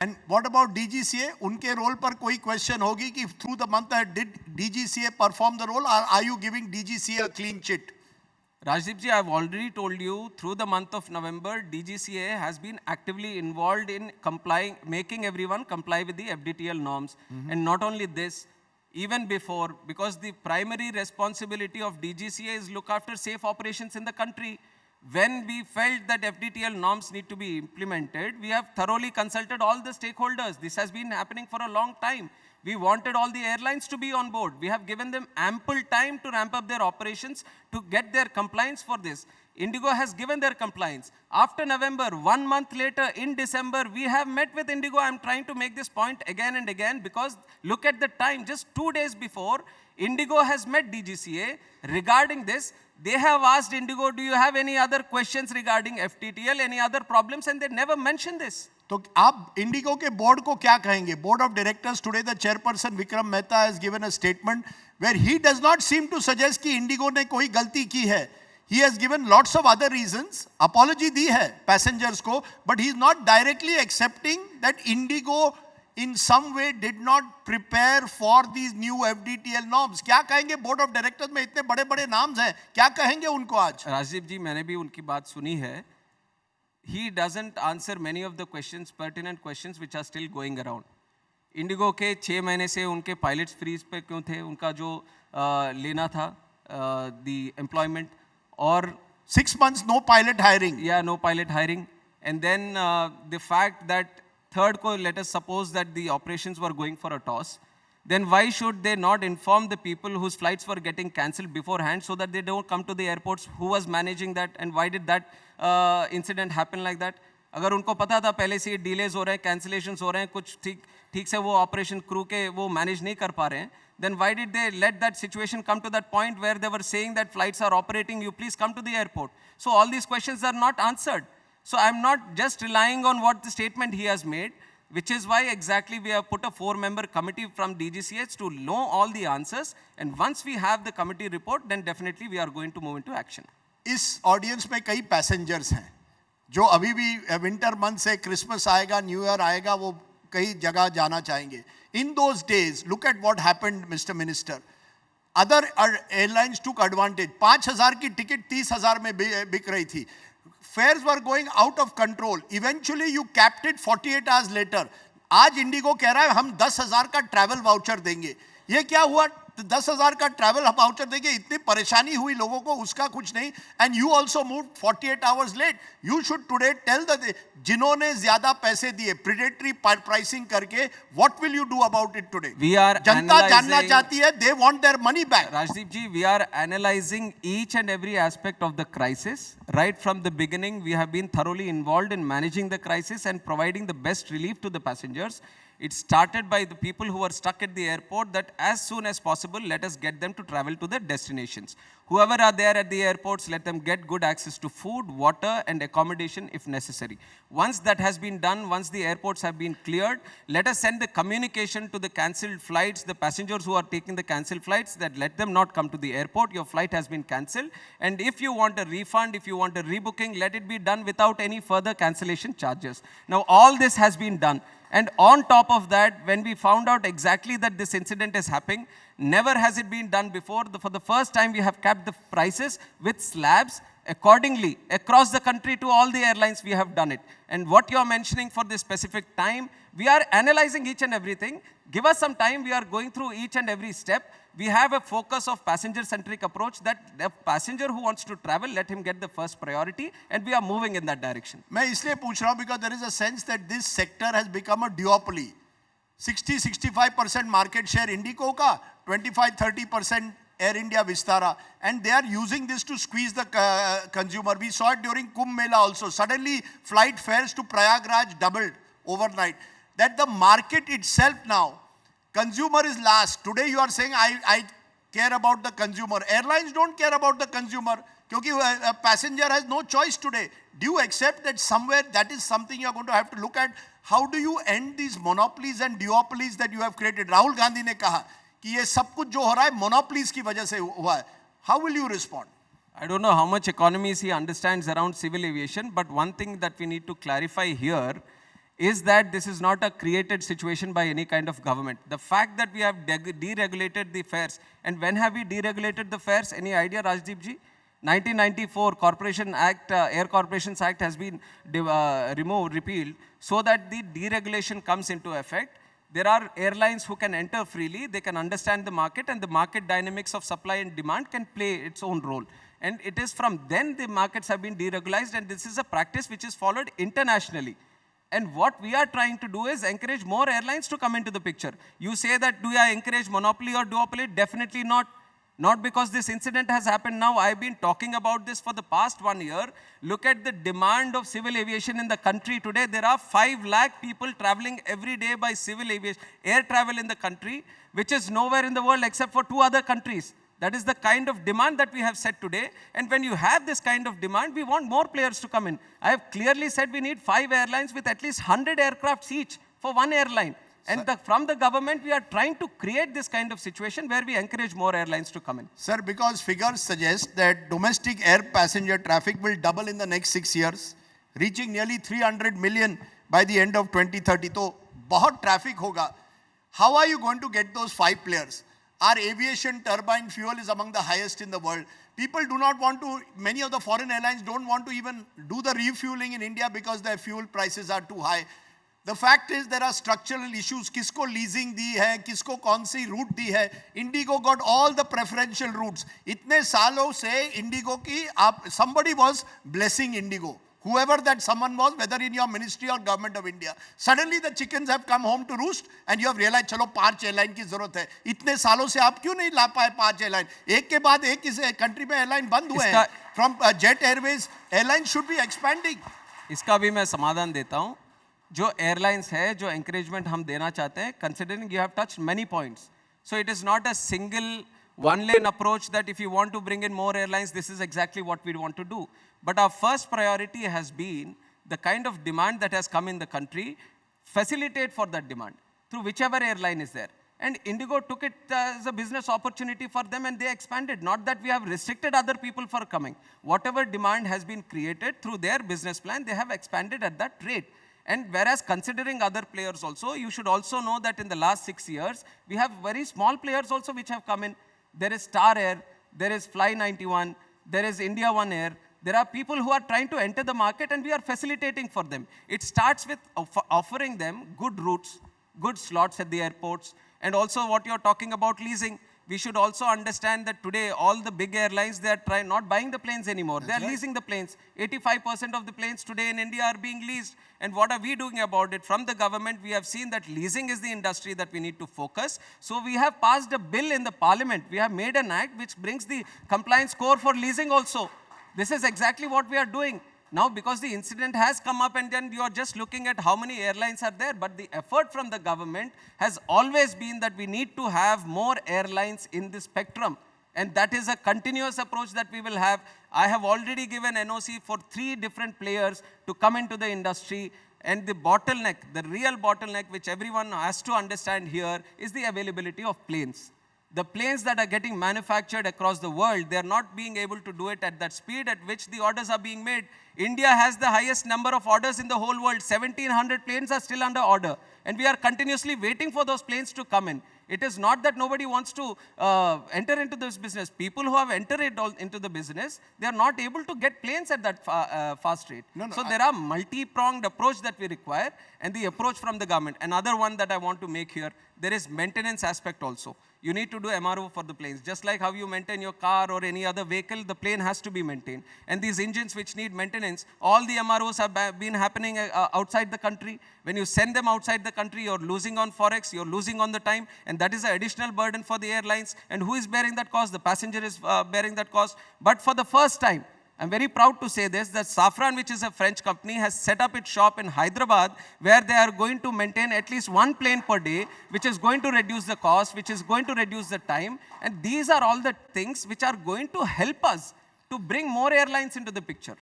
And what about DGCA? उनके role पर कोई क्वेश्चन होगी कि through the month did DGCA perform the role, or are you giving DGCA a clean chit? Rajdeep ji, I've already told you through the month of November, DGCA has been actively involved in complying, making everyone comply with the FDTL norms. And not only this, even before, because the primary responsibility of DGCA is look after safe operations in the country. When we felt that FDTL norms need to be implemented, we have thoroughly consulted all the stakeholders. This has been happening for a long time. We wanted all the airlines to be on board. We have given them ample time to ramp up their operations to get their compliance for this. Indigo has given their compliance. After November, 1 month later, in December, we have met with Indigo. I'm trying to make this point again and again because look at the time, just 2 days before, Indigo has met DGCA regarding this. They have asked Indigo, do you have any other questions regarding FTTL, any other problems? And they never mentioned this. तो आप Indigo के board को क्या कहेंगे? Board of directors today the chairperson Vikram Mehta has given a statement where he does not seem to suggest कि IndiGo ने कोई गलती की है. He has given lots of other reasons. Apology दी है passengers को, but he is not directly accepting that Indigo in some way did not prepare for these new FDTL norms. क्या कहेंगे बोर्ड ऑफ डायरेक्टर्स में इतने बड़े बड़े नाम्स हैं, क्या कहेंगे उनको आज? राजीव जी, मैंने भी उनकी बात सुनी है. He doesn't answer many of the questions, pertinent questions which are still going around. Indigo के 6 महीने से उनके pilots freeze पे क्यों थे? उनका जो लेना था the employment, or 6 months no pilot hiring. Yeah, no pilot hiring. And then the fact that third को, let us suppose that the operations were going for a toss, then why should they not inform the people whose flights were getting cancelled beforehand so that they don't come to the airports? Who was managing that and why did that incident happen like that? अगर उनको पता था पहले से delays हो रहे हैं, cancellations हो रहे हैं, कुछ ठीक से वो operation crew के वो manage नहीं कर पा रहे हैं, then why did they let that situation come to that point where they were saying that flights are operating, you please come to the airport? So all these questions are not answered. So I'm not just relying on what the statement he has made, which is why exactly we have put a 4-member committee from DGCH to know all the answers. And once we have the committee report, then definitely we are going to move into action. इस audience में कई passengers हैं जो अभी भी winter month से Christmas आएगा, new year आएगा, वो कई जगह जाना चाहेंगे. In those days, look at what happened, Mr. Minister. Other airlines took advantage. 5,000 की टिकट 30,000 में बिक रही थी. Fares were going out of control. Eventually, you capped it 48 hours later. आज इंडिगो कह रहा है हम 10,000 का ट्रैवल वाउचर देंगे. ये क्या हुआ? 10,000 का ट्रैवल वाउचर देंगे, इतनी परेशानी हुई लोगों को, उसका कुछ नहीं. And you also moved 48 hours late. You should today tell the जिन्होंने ज्यादा पैसे दिए predatory pricing करके, what will you do about it today? We are जनता जानना चाहती है, they want their money back. Rajdeep ji, we are analyzing each and every aspect of the crisis. Right from the beginning, we have been thoroughly involved in managing the crisis and providing the best relief to the passengers. It started by the people who were stuck at the airport that as soon as possible, let us get them to travel to their destinations. Whoever are there at the airports, let them get good access to food, water and accommodation if necessary. Once that has been done, once the airports have been cleared, let us send the communication to the cancelled flights, the passengers who are taking the cancelled flights, that let them not come to the airport. Your flight has been cancelled. And if you want a refund, if you want a rebooking, let it be done without any further cancellation charges. Now, all this has been done. And on top of that, when we found out exactly that this incident is happening, never has it been done before. For the first time, we have capped the prices with slabs accordingly. Across the country to all the airlines, we have done it. And what you are mentioning for this specific time, we are analyzing each and everything. Give us some time. We are going through each and every step. We have a focus of passenger-centric approach that the passenger who wants to travel, let him get the first priority, and we are moving in that direction. मैं इसलिए पूछ रहा हूँ because there is a sense that this sector has become a duopoly. 60-65% market share Indigo का, 25-30% Air India Vistara, and they are using this to squeeze the consumer. We saw it during Kumbh Mela also. Suddenly, flight fares to Prayagraj doubled overnight. That the market itself now, consumer is last. Today you are saying I care about the consumer. Airlines don't care about the consumer because a passenger has no choice today. Do you accept that somewhere that is something you are going to have to look at? How do you end these monopolies and duopolies that you have created? Rahul Gandhi ने कहा कि ये सब कुछ जो हो रहा है monopolies की वजह से हुआ है. How will you respond? I don't know how much economics he understands around civil aviation, but one thing that we need to clarify here is that this is not a created situation by any kind of government. The fact that we have deregulated the fares, and when have we deregulated the fares? Any idea, Rajdeep ji? 1994 Corporation Act, Air Corporations Act has been repealed, so that the deregulation comes into effect. There are airlines who can enter freely, they can understand the market, and the market dynamics of supply and demand can play its own role. And it is from then the markets have been deregularized, and this is a practice which is followed internationally. And what we are trying to do is encourage more airlines to come into the picture. You say that, do I encourage monopoly or duopoly? Definitely not. Not because this incident has happened now. I've been talking about this for the past 1 year. Look at the demand of civil aviation in the country today. There are 5 lakh people traveling every day by civil aviation, air travel in the country, which is nowhere in the world except for 2 other countries. That is the kind of demand that we have set today. And when you have this kind of demand, we want more players to come in. I have clearly said we need 5 airlines with at least 100 aircrafts each for one airline. And from the government, we are trying to create this kind of situation where we encourage more airlines to come in. Sir, because figures suggest that domestic air passenger traffic will double in the next 6 years, reaching nearly 300 million by the end of 2030. So, bahut traffic hoga. How are you going to get those 5 players? Our aviation turbine fuel is among the highest in the world. People do not want to, many of the foreign airlines don't want to even do the refueling in India because their fuel prices are too high. The fact is there are structural issues. Kisko leasing di hai, kisko kaun si route di hai. Indigo got all the preferential routes. Itne saalon se Indigo ki, somebody was blessing Indigo. Whoever that someone was, whether in your ministry or government of India. Suddenly the chickens have come home to roost and you have realized, chalo 5 airline ki zarurat hai. Itne saalon se aap kyun nahi la paaye 5 airline? Ek ke baad ek is country mein airline band hue hain. From Jet Airways, airlines should be expanding. इसका भी मैं समाधान देता हूँ. जो airlines है, जो encouragement हम देना चाहते हैं, considering you have touched many points. So it is not a single one-lane approach that if you want to bring in more airlines, this is exactly what we want to do. But our first priority has been the kind of demand that has come in the country, facilitate for that demand through whichever airline is there. And Indigo took it as a business opportunity for them and they expanded. Not that we have restricted other people for coming. Whatever demand has been created through their business plan, they have expanded at that rate. And whereas considering other players also, you should also know that in the last 6 years, we have very small players also which have come in. There is Star Air, there is Fly 91, there is India One Air. There are people who are trying to enter the market and we are facilitating for them. It starts with offering them good routes, good slots at the airports, and also what you're talking about leasing. We should also understand that today all the big airlines, they are not buying the planes anymore. They are leasing the planes. 85% of the planes today in India are being leased. And what are we doing about it? From the government, we have seen that leasing is the industry that we need to focus. So we have passed a bill in the parliament. We have made an act which brings the compliance score for leasing also. This is exactly what we are doing. Now, because the incident has come up and then you are just looking at how many airlines are there, but the effort from the government has always been that we need to have more airlines in the spectrum. And that is a continuous approach that we will have. I have already given NOC for 3 different players to come into the industry. And the bottleneck, the real bottleneck, which everyone has to understand here, is the availability of planes. The planes that are getting manufactured across the world, they are not being able to do it at that speed at which the orders are being made. India has the highest number of orders in the whole world. 1,700 planes are still under order. And we are continuously waiting for those planes to come in. It is not that nobody wants to enter into this business. People who have entered into the business, they are not able to get planes at that fast rate. So there are multi-pronged approach that we require and the approach from the government. Another one that I want to make here, there is maintenance aspect also. You need to do MRO for the planes. Just like how you maintain your car or any other vehicle, the plane has to be maintained. And these engines which need maintenance, all the MROs have been happening outside the country. When you send them outside the country, you're losing on forex, you're losing on the time, and that is an additional burden for the airlines. And who is bearing that cost? The passenger is bearing that cost. But for the first time, I'm very proud to say this, that Safran, which is a French company, has set up its shop in Hyderabad, where they are going to maintain at least 1 plane per day, which is going to reduce the cost, which is going to reduce the time. And these are all the things which are going to help us to bring more airlines into the picture.